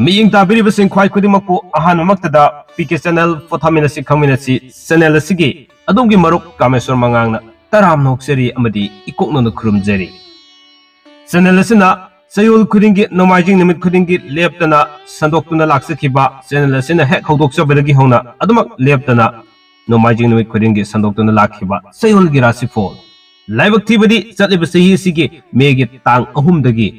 ꯃꯤꯌꯦꯡ ꯇꯥꯕꯤꯔꯤꯕꯁꯤꯡ ꯈ꯭ꯋꯥꯏ ꯈꯨꯗꯤꯡꯃꯛꯄꯨ ꯑꯍꯥꯟꯕꯃꯛꯇꯗ ꯄꯤके channel ꯄꯣꯊꯥꯃꯤꯟꯅꯁꯤ ꯈꯪꯃꯤꯟꯅꯁꯤ channel ꯑꯁꯤꯒꯤ ꯑꯗꯣꯝꯒꯤ ꯃꯔꯨꯞ ꯀꯥꯃꯦꯁꯣꯔ ꯃꯉꯥꯡꯅ ꯇꯔꯥꯝꯅ ꯑꯣꯛꯆꯔꯤ ꯑꯃꯗꯤ ꯏꯀꯣꯛꯅꯅ ꯈꯨꯔꯨꯝꯖꯔꯤ ꯆꯦꯅꯦꯜ ꯑꯁꯤꯅ ꯆꯌꯣꯜ ꯈꯨꯗꯤꯡꯒꯤ ꯅꯣꯡꯃꯥꯏꯖꯤꯡ ꯅꯨꯃꯤꯠ ꯈꯨꯗꯤꯡꯒꯤ ꯂꯦꯞꯇꯅ ꯁꯟꯗꯣꯛꯇꯨꯅ ꯂꯥꯛꯆꯈꯤꯕ ꯆꯦꯅꯦꯜ ꯑꯁꯤꯅ ꯍꯦꯛ ꯍꯧꯗꯣꯛꯆꯕꯗꯒꯤ ꯍꯧꯅ ꯑꯗꯨꯃꯛ ꯂꯦꯞꯇꯅ ꯅꯣꯡꯃꯥꯏꯖꯤꯡ ꯅꯨꯃꯤꯠ ꯈꯨꯗꯤꯡꯒꯤ ꯁꯟꯗꯣꯛꯇꯨꯅ ꯂꯥꯛꯈꯤꯕ ꯆꯌꯣꯜꯒꯤ ꯔꯥꯁꯤꯐꯣꯜ ꯂꯥꯏꯕꯛ ꯊꯤꯕꯗꯤ ꯆꯠꯂꯤꯕ ꯆꯍꯤ ꯑꯁꯤꯒꯤ ꯃꯦꯒꯤ ꯇꯥꯡ 3ꯗꯒꯤ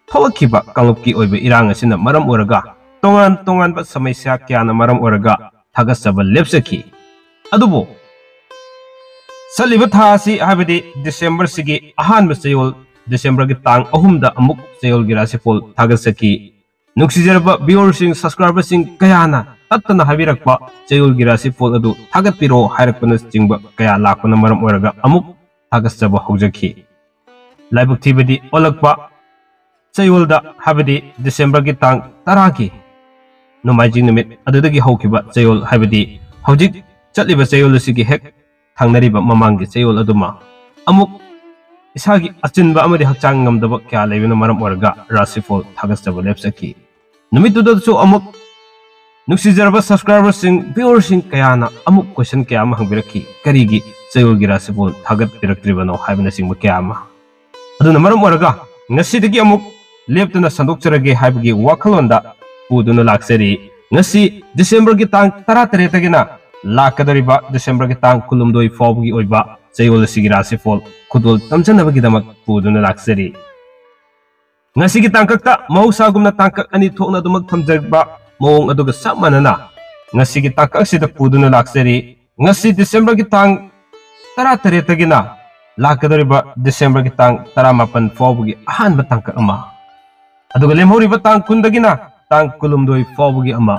ꯊꯣꯛꯂꯛꯈꯤꯕ ꯀꯥꯡꯂꯨꯞꯀꯤ ꯑꯣꯏꯕ ꯏꯔꯥꯡ ꯑꯁꯤꯅ ꯃꯔꯝ ꯑꯣꯏꯔꯒ तोंगान तोंगान समस्या क्या मरम ओरगा थागसब लेप्सखी अदुबो सलिब थासी हाबदि डिसेंबर सिगी अहानब चयोल डिसेंबर की तांग 3दा अमुक चयोल की राशिफल थागसखी नुक्सिजरब व्यूअर्सिंग सब्सक्राइबर्सिंग कयाना तत्तना हाबिरकपा चयोल की राशिफल अदु थागतपिरो हायरकपन चिंग कया लाकपन मरम ओरगा अमुक थागसब हौजखी लाइबक थिबदि ओलकपा चयोलदा हाबदि डिसेंबर की तांग 10 की नोमाइजिंग निमित अदुदगी हौखिबा चयोल हाबदि हौजिक चटलिबा चयोल सिगी हेक थांगनरिबा ममांगी चयोल अदुमा अमुक इसागी अचिनबा अमदि हक्चांग ngамदबा क्या लेबिना मरम ओरगा राशिफल थागसबा लेप्सखी नुमितुदसु अमुक नुक्सिजरबा सब्सक्राइबर सिंग व्यूअर सिंग कयाना अमुक क्वेश्चन क्या मा हंबिरखी करीगी चयोल गी राशिफल थागत पिरक्त्रिबनो हाबना सिंग क्या मा अदुना मरम ओरगा ngasiदगी अमुक लेप्तना संदोक्चरगे हाबगी वाखलोंदा पुदुना लाक्सरी ngasi डिसेंबर की तांग 13 तगिना लाकदरिबा डिसेंबर की तांग कुलुमदोई फावगी ओइबा चयोल सिगी राशिफल खुदोल तमचनबगी दमक पुदुना लाक्सरी ngasi की तांकक्ता मौसागुमना तांकक अनि थोकना दुमक थमजरबा मोंग अदुगा सबमानना ngasi की तांकक सिदा पुदुना लाक्सरी ngasi डिसेंबर की तांग 13 तगिना लाकदरिबा डिसेंबर की तांग 18 फावगी अहानबा तांकक अमा अदुगा लेमहौरिबा तांग 10 तगिना तांग कुलुमदोई फावगी अमा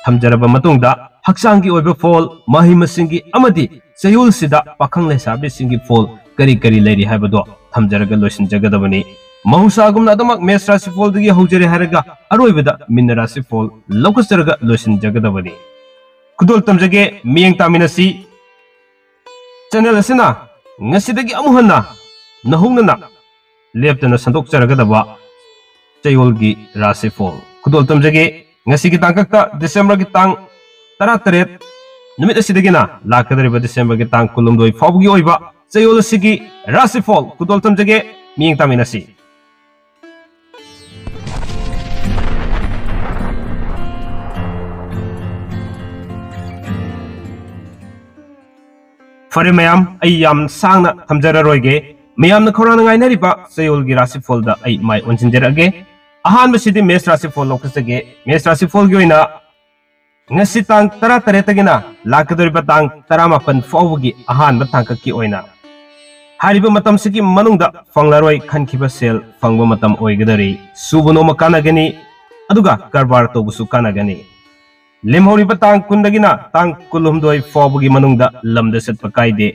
थमजरबा मतुंगदा हक्चांगी ओइबा फॉल महिमसिंगी अमदि चयोल सिदा पाखंग लेसाबि सिंगी फॉल करी करी लेरी हाबदो थमजरगा लोसिन जगदबनी महुसागुमना दमक मेष राशि फॉल दगी हौजरे हारगा अरोइबदा मीन राशि फॉल लौकसरगा लोसिन जगदबनी खुदोल तमजगे मियंग तामिनसी चैनल असिना ngasiदगी अमुहना नहुंगना लेप्तना संदोक्चरगदबा चयोलगी राशिफल खुदोल तमजगे ngasi की तांकक्ता डिसेंबर की तांग 13 नुमित असिदगिना लाकदरिबा डिसेंबर की तांग कुलुमदोई फावगी ओइबा चयोल सिगी राशिफल खुदोल तमजगे मियंग तामिनसी फरे मयाम आई याम सांगना थमजररोइगे मयामना खौराना गाइनरिबा चयोलगी राशिफलदा आई माइ ओनजिनजरगे अहानबसिदि मेष राशिफल लौकसगे मेष राशिफल गी ओइना ngasi tang 13 tagina lakadoriba tang 18 फावगी अहानब तांककी ओइना हारिबा मतम सिगी मनुंगदा फंगलारोय खनखिबा सेल फंगबा मतम ओइगदरी सुबनो मकानागनी अदुगा कारबार तोबुसु कानागनी लेमहौरिबा तांग 10 दगिना तांग कुलुमदोय फावगी मनुंगदा लमदा सतपा कायदे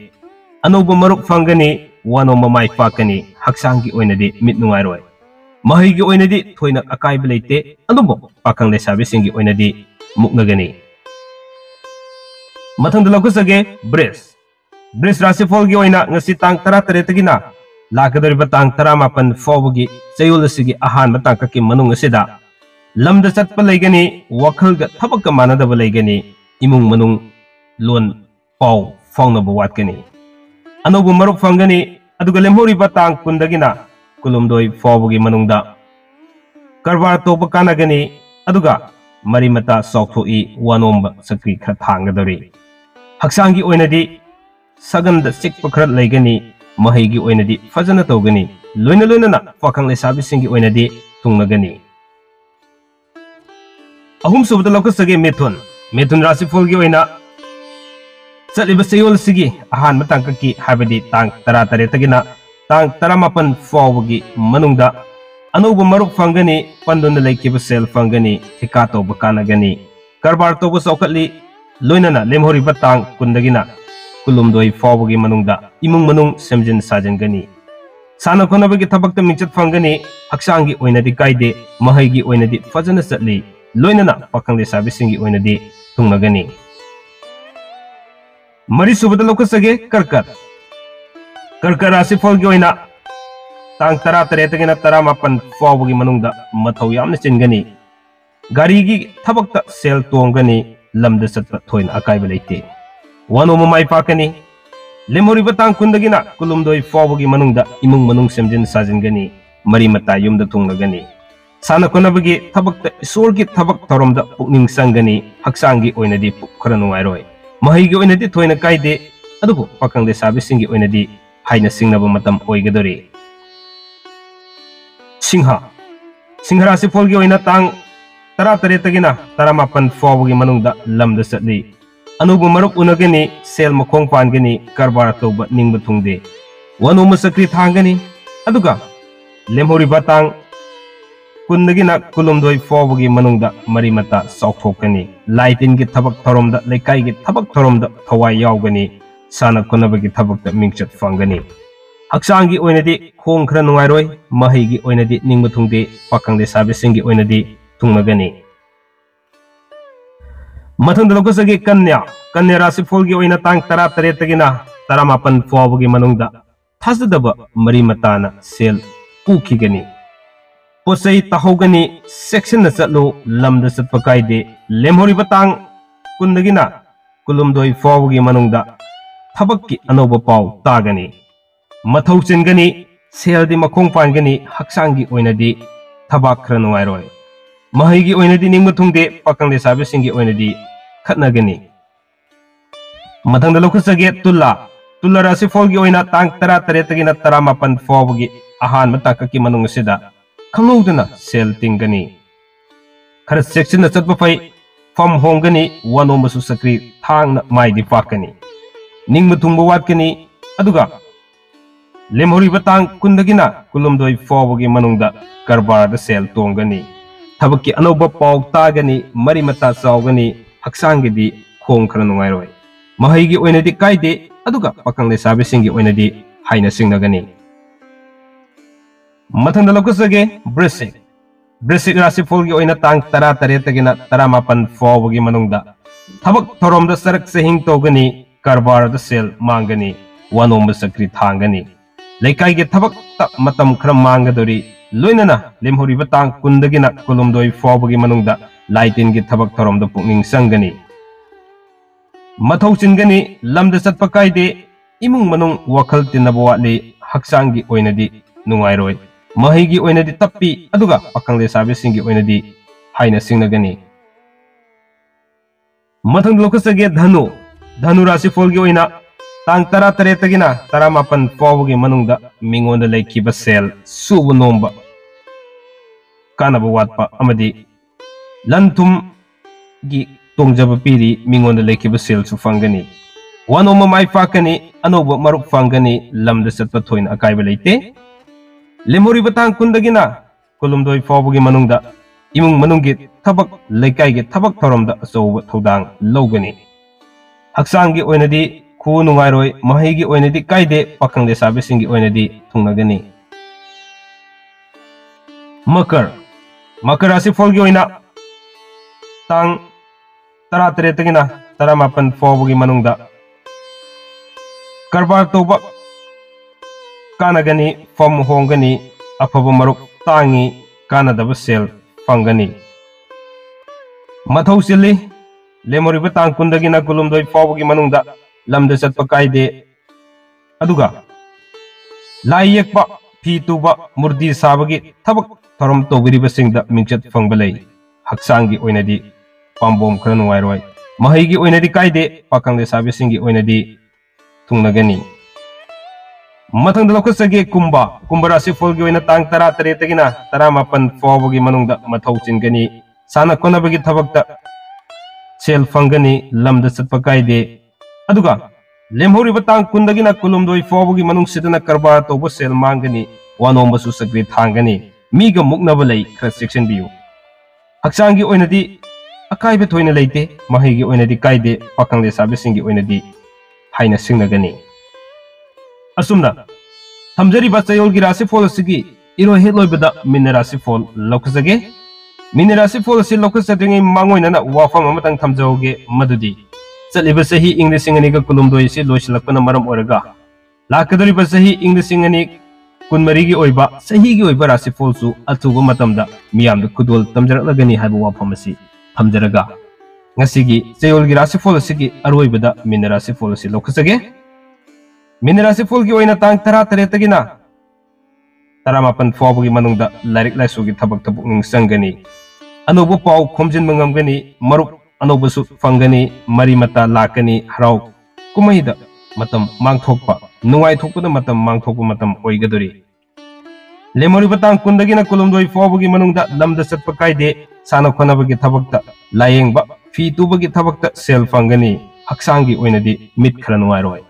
अनौबा मरुक फंगनी वानो ममाय पाकनी हक्सांगी ओइनदि मिट नुंगायरोय महिगी ओइनदि थोइना अकायबा लेते अदुबो पाखंग लेसाबिसिंगी ओइनदि मुक्नगनी मथंग लौकसगे ब्रेस राशिफल की ओइना ngasi तांग 13 तगिना लाकदरिबा तांग 18 फावगी चयोल सिगी अहानबा तांककी मनुंग असिदा लमदा चटपा लेगनी वखलगा थबक मानदबा लेगनी इमुंग मनुंग लोन पाव फाउनबा वाटगनी अनौबा मरुक फंगनी अदुगा लेमहौरिबा तांग 10 दगिना कुलुमदोई फावगी मनुंगदा कारबार तोबा कानागनी अदुगा मरीमता सौथोई वानोंब सक्री खर थांगदरी हक्सांगी ओइनदी सगंद सिकप खर लेगनी महिगी ओइनदी फजना तौगनी लोइना लोइना पाखंग लेसाबिसिंगी ओइनदी तुंगनगनी अहुम सुबद लौकसगे मिथुन राशिफलगी ओइना चलिबा चयोल सिगी अहानबा तांककी हाबदि तांग 13 तगिना तांग 18 फावगी मनुंगदा अनौबा मरुक फंगनी पंदुन लेकिबा सेल फंगनी थिका तोबा कानागनी कारबार तोबा चौकटली लोइनाना लेमहौरिबा तांग 10 दगिना कुलुमदोई फावगी मनुंगदा इमुंग मनुंग सेमजिन साजनगनी साना खोनबगी थबकता मिंचत फंगनी हक्सांगी ओइनदि कायदे महिगी ओइनदि फजना चटली लोइनाना पाखंग लेसाबिसिंगी ओइनदि तुंगनगनी मरी सुबदा लौकसगे कर्कट राशिफलगी ओइना तांग 13 तगिना 18 फावगी मनुंगदा मथौ यामना चिनगनी gari gi thabak ta sel tongani lamda satpa thoina akaiba leite wano mamai pakani lemhori batang kundagina kulumdoi fawagi manungda imung manung semjin sajingani mari mata yumda tunglagani sana konabagi thabak ta isorgi thabak tharomda pukning sangani haksangi oinadi khara nuairoi mahigi oinadi thoina kaide adugo pakangde sabisingi oinadi haina singnaba matam oigadori Singha rasi folgi oina tang tara tagina tara mapan fawagi manungda lamda satli anubu maruk unagani sel makong pangani karbara toba ningba tungde wanu masakri thangani aduga lemhori batang kundagina kulumdoi fawagi manungda mari mata sauthokani laitin gi thabak tharomda lekai gi thabak tharomda thawai yaugani sana konabagi thabakta mingchat fangani haksangi oinadi khong khra nungairoi mahigi oinadi ningba thungde pakangde sabisingi oinadi thungmagani mathangda lokasagi kanya rasi folgi oina tang tara tare tagina tara mapan fawagi manungda thasdaba mari matana sel ukigani posai tahogani section na chatlo lamda satpa kaide lemhori batang kundagina kulumdoi fawagi manungda thabakki anoba paw tagani mathau chingani seldi makong pangani haksangi oinadi thabak khra nuairoi mahigi oinadi ningma thungde pakangde sabisingi oinadi khatnagani mathangda lokhasage tulla rasi folgi oina tang tara tare tagina tara mapan fawagi ahan matakaki manung sida khanguduna sel tingani khara section na chatpa phai fam hongani wano masu sakri thangna maidi pakani ningma thungba watkani aduga lemhori batang kundagina kulumdoi fawagi manungda karbara sel tongani thabaki anoba paw tagani mari mata chawgani haksangi di khong khara nungairoi mahigi oinadi kaide aduga pakangde sabisingi oinadi haina singnagani mathangda lokasage brisik rasi folgi oina tang tara tare tagina tara mapan fawagi manungda thabak thoromda sarak sehing togani karbara sel mangani wanomba sakri thangani lekai ge thabak ta matam khram mangadori loinana lemhori batang kundagina kulumdoi fawagi manungda laitin ge thabak tharomda pukning sangani mathau chingani lamda satpa kaide imung manung wakhal tinaba watli haksangi oinadi nungairoi mahigi oinadi tappi aduga pakangde sabisingi oinadi haina singnagani mathang lokasage dhanu rasi folgi oina tang tara tare tagina tara mapan fawagi manungda mingonda laikiba sel subu nomba kanaba watpa amadi lantum gi tongjaba piri mingonda laikiba sel su fangani wanoma mai fakani anoba maruk fangani lamda satpa thoina akaiba leite lemhori batang kundagina kulumdoi fawagi manungda imung manunggi thabak laikai gi thabak tharomda achoba thodang logani haksangi oinadi khu nungairoi mahigi oinadi kaide pakangde sabisingi oinadi thungnagani makar rasi folgi oina tang tara tare tagina tara mapan fawagi manungda karbar toba kanagani fam hongani afaba maruk tangi kanadaba sel fangani mathau sili lemhori batang kundagina kulumdoi fawagi manungda lamda satpa kaide aduga lai yekpa phi tuba murdi sabagi thabak tharom togiriba singda mingchat fangba lei haksangi oinadi pambom khara nuairoi mahigi oinadi kaide pakangde sabisingi oinadi thungnagani mathangda lokasage kumba rasi folgi oina tang tara tare tagina tara mapan fawagi manungda mathau chingani sana konabagi thabakta sel fangani lamda satpa kaide aduga lemhori batang kundagina kulumdoi fawagi manung sidana karbara toba sel mangani wanomba su sakri thangani miga muknaba lei khara section biu haksangi oinadi akaiba thoina leite mahigi oinadi kaide pakangde sabisingi oinadi haina singnagani asumna thamjari bachayol gi rasi fol asigi iro heloibada minna rasi fol lokasage minna rasi fol asi lokasadingi mangoinana wafam amatang thamjauge madudi चलिबा सही English सिंगनी का कुलुमदोई से लोइसलकना मरम ओरगा लाकदरी बा सही English सिंगनी कुनमरी की ओइबा सही की ओइबा राशिफल सु अथुबा मतमदा मियाम द कुदोल तमजरकलगनी हाइबा वाफम असि थमजरगा ngasi चयोल की राशिफल असि अरोइबदा मीन राशिफल असि लौखसगे मीन राशिफल की ओइना तांग 13 तगिना 18 फावबगी मनुंगदा लाइरिक लाइसुगी थबक थबुक निंगसंगनी अनोबो पाउ खोमजिन मंगमगनी मरुप अनोबसु फंगनी मरी मता लाकनी हराउ कुमैदा मतम मांगथोकपा नुंगाई थोकपदा मतम मांगथोकपा मतम ओइगदोरी लेमोरिबा तांग कुंदगिना कुलुमदोई फावबगी मनुंगदा लमदा चटपा कायदे साना खोनबगी थबकता लायेंगबा फी तुबगी थबकता सेल फंगनी हक्सांगी ओइनदी मिट खरा नुंगाइरोय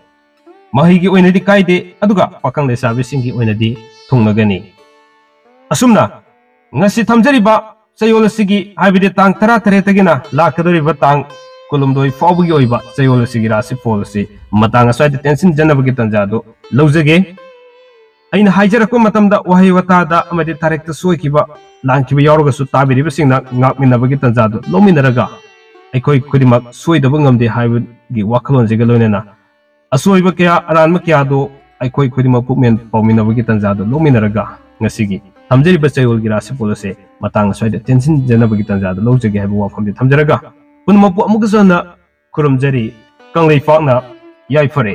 महिगी ओइनदी कायदे अदुगा पाखंग लेसाबिसिंगी ओइनदी थुंगनगनी असुमना ngasi thamjariba चयोल सिगी हाइबिदे तांग 13 तगिना लाकदोरिबा तांग कुलुमदोई फावबगी ओइबा चयोल सिगी राशिफल सि मतांग अस्वाइद टेंशन जनबगी तंजादो लौजगे अइन हाइजरको मतमदा वहाई वतादा अमदि तारेक सोइकिबा लांकिबा यावरगसु ताबिरिबसिंगना ngakminabagi तंजादो लोमिनरगा अखोई खुदिमक सोइदबा ngamde हाइबगी वाखलोनजिगा लोइनेना असोइबा कया अरानमा कयादो अखोई खुदिमक पुकमेन पाउमिनबगी तंजादो लोमिनरगा ngasiगी थमजरिबा चयोल की राशिफल से मतंग स्वाइद टेंशन जनबगी तंजादो लौजगे हाइबा वाफमदि थमजरगा पुनमपु अमुगसना खुरमजरी कंगलै फाकना याइफरे।